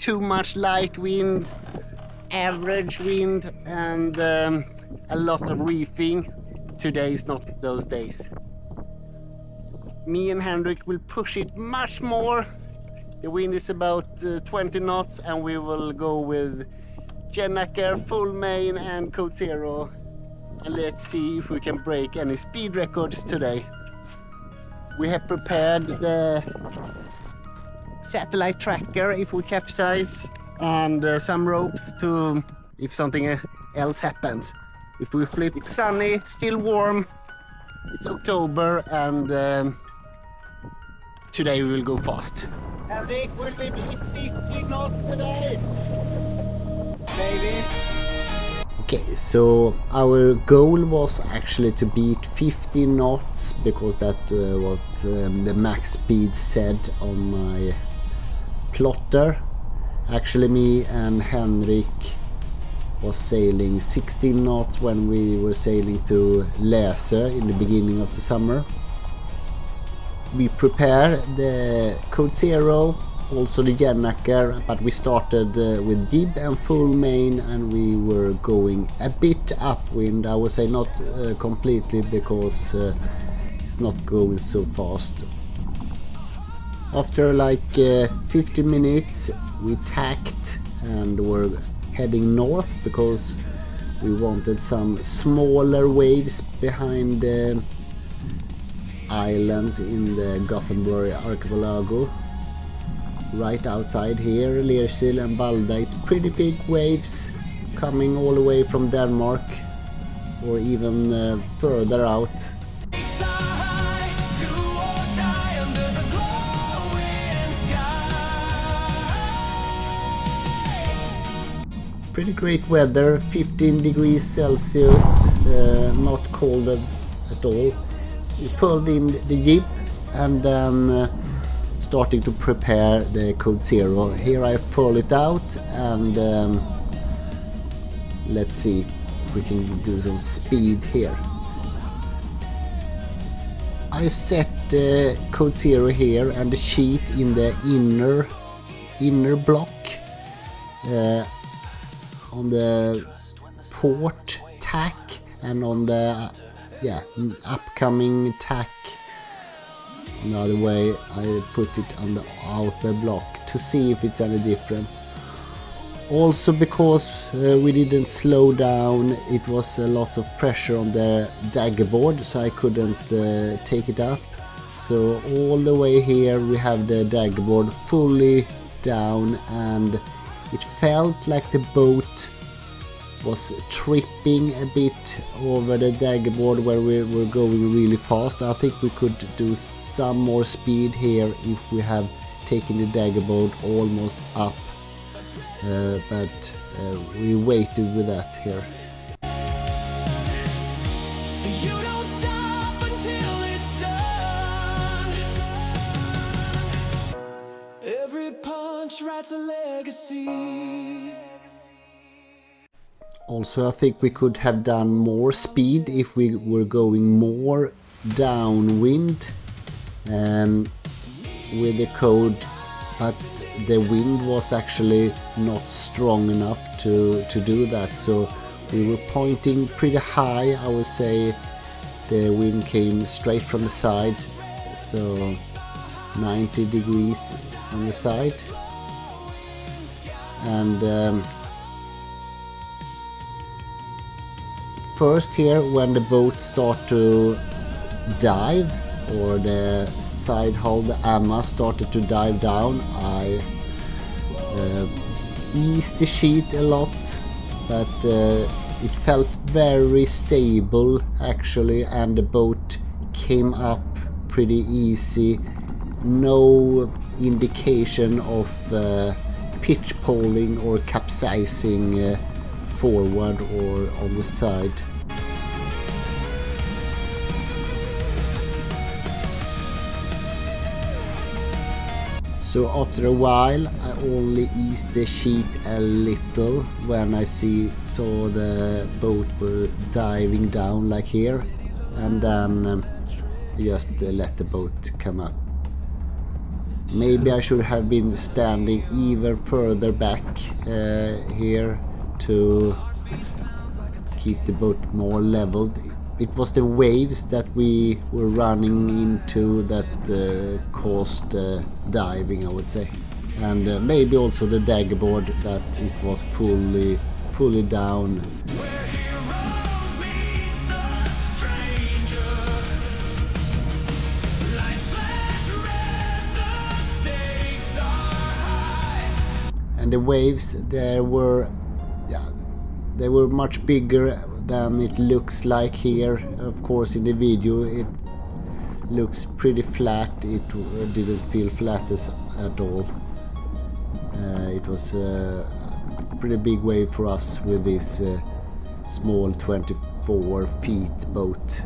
too much light wind, average wind, and a lot of reefing. Today is not those days. Me and Henrik will push it much more. The wind is about 20 knots, and we will go with Gennaker, full main and code 0. And let's see if we can break any speed records today. We have prepared the satellite tracker if we capsize, and some ropes to if something else happens. If we flip, it's sunny, still warm, it's October, and today we will go fast. Henrik, will we beat 50 knots today? Maybe. Okay, so our goal was actually to beat 50 knots because that what the max speed said on my plotter. Actually, me and Henrik was sailing 16 knots when we were sailing to Läsö in the beginning of the summer. We prepared the code 0, also the Gennaker, but we started with jib and full main, and we were going a bit upwind. I would say not completely, because it's not going so fast. After like 50 minutes we tacked and were heading north because we wanted some smaller waves behind the islands in the Gothenburg Archipelago. Right outside here, Lersil and Balda, it's pretty big waves coming all the way from Denmark or even further out. Pretty great weather, 15 degrees Celsius, not cold at all. We filled in the jib and then starting to prepare the code 0. Here I furl it out, and let's see if we can do some speed here. I set the code 0 here and the sheet in the inner block on the port tack, and on the upcoming tack another way I put it on the outer block to see if it's any different. Also, because we didn't slow down, it was a lot of pressure on the daggerboard, so I couldn't take it up. So all the way here we have the daggerboard fully down, and it felt like the boat was tripping a bit over the daggerboard where we were going really fast. I think we could do some more speed here if we have taken the daggerboard almost up, but we waited with that here. You don't stop until it's done. Every punch writes a legacy. Also, I think we could have done more speed if we were going more downwind with the code, but the wind was actually not strong enough to do that, so we were pointing pretty high. I would say the wind came straight from the side, so 90 degrees on the side, and first here when the boat start to dive, or the side hull, the AMA, started to dive down, I eased the sheet a lot, but it felt very stable actually, and the boat came up pretty easy. No indication of pitch poling or capsizing forward or on the side. So after a while I only eased the sheet a little when I saw the boat were diving down like here, and then just let the boat come up. Maybe I should have been standing even further back here to keep the boat more leveled. It was the waves that we were running into that caused diving, I would say. And maybe also the daggerboard, that it was fully down. And the waves there were, they were much bigger than it looks like here. Of course, in the video it looks pretty flat. It didn't feel flat at all. It was a pretty big wave for us with this small 24 feet boat.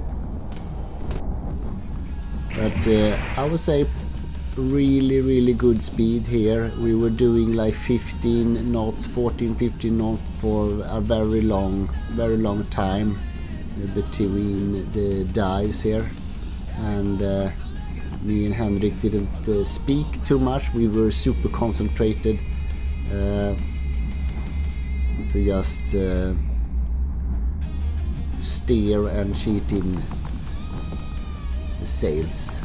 But I would say really good speed here. We were doing like 15 knots, 14-15 knots for a very long time between the dives here. And me and Henrik didn't speak too much. We were super concentrated to just steer and sheet in the sails.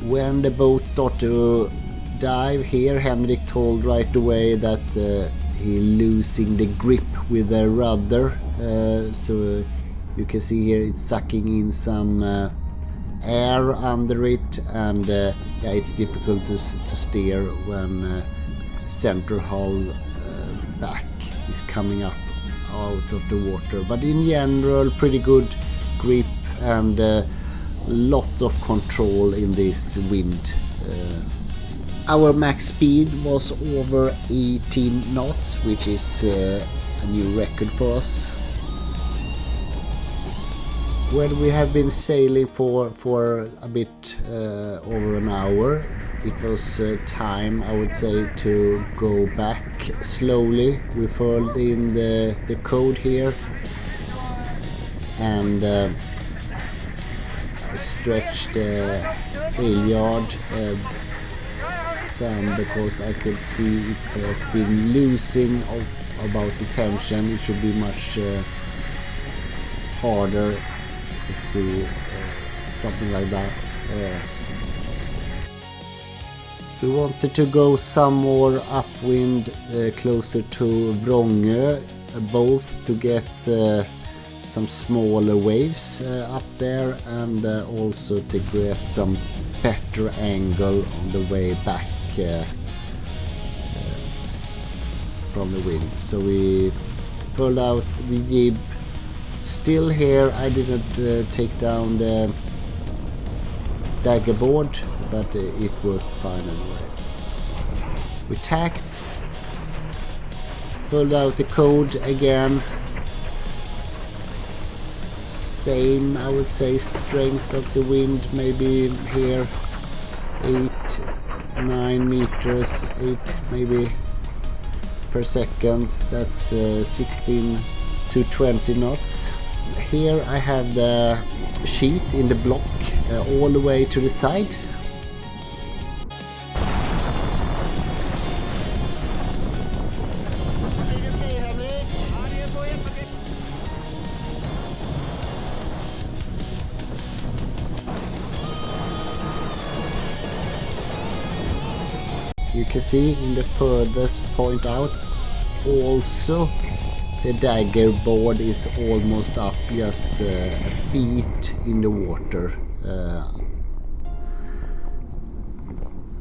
When the boat started to dive here, Henrik told right away that he losing the grip with the rudder. So you can see here it's sucking in some air under it, and yeah, it's difficult to steer when center hull back is coming up out of the water. But in general, pretty good grip and lots of control in this wind. Our max speed was over 18 knots, which is a new record for us. When we have been sailing for a bit over an hour, it was time, I would say, to go back slowly. We filled in the code here, and I stretched the halyard some, because I could see it has been losing about the tension. It should be much harder to see something like that. We wanted to go some more upwind closer to Vrångö, both to get some smaller waves up there, and also to get some better angle on the way back from the wind. So we pulled out the jib. Still here, I didn't take down the daggerboard, but it worked fine anyway. We tacked, pulled out the code again. Same, I would say, strength of the wind, maybe here 8-9 meters, 8 maybe per second. That's 16 to 20 knots. Here I have the sheet in the block all the way to the side. You can see in the furthest point out, also the daggerboard is almost up, just a feet in the water.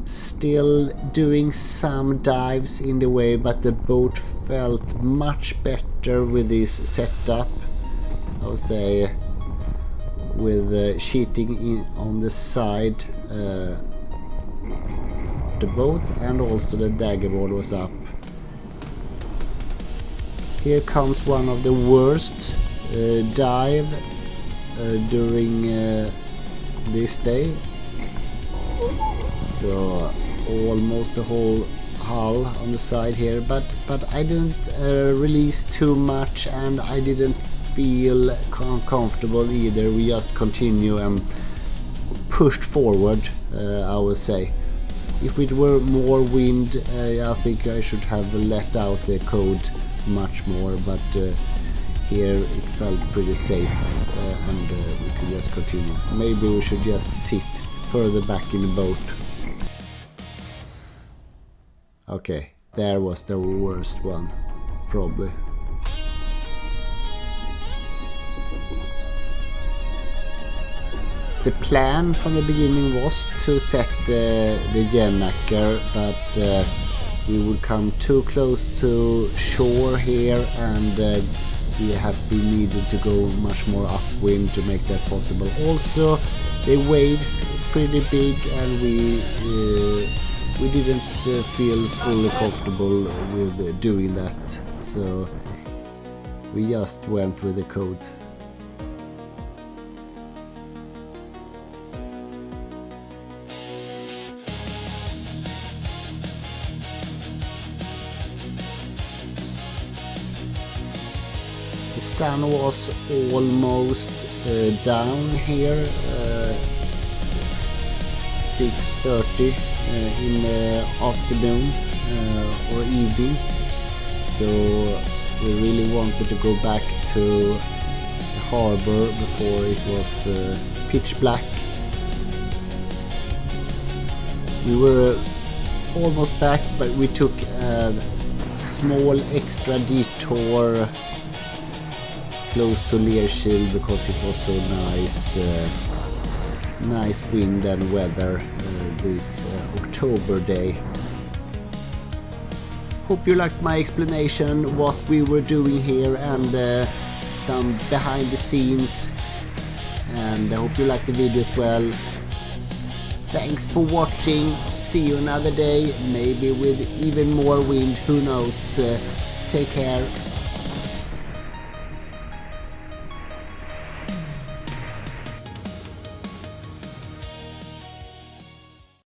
Still doing some dives in the way, but the boat felt much better with this setup. I would say with sheeting in on the side of the boat, and also the daggerboard was up. Here comes one of the worst dive during this day. So almost the whole hull on the side here, but I didn't release too much, and I didn't feel comfortable either. We just continue and pushed forward, I would say. If it were more wind, I think I should have let out the code much more, but here it felt pretty safe, and we could just continue. Maybe we should just sit further back in the boat. Okay, there was the worst one, probably. The plan from the beginning was to set the Gennaker, but we would come too close to shore here, and we needed to go much more upwind to make that possible. Also, the waves pretty big, and we didn't feel fully comfortable with doing that, so we just went with the code. The sun was almost down here, 6:30 in the afternoon or evening, so we really wanted to go back to the harbor before it was pitch black. We were almost back, but we took a small extra detour close to Learshil because it was so nice wind and weather this October day. Hope you liked my explanation what we were doing here, and some behind the scenes, and I hope you liked the video as well. Thanks for watching. See you another day, maybe with even more wind, who knows. Take care.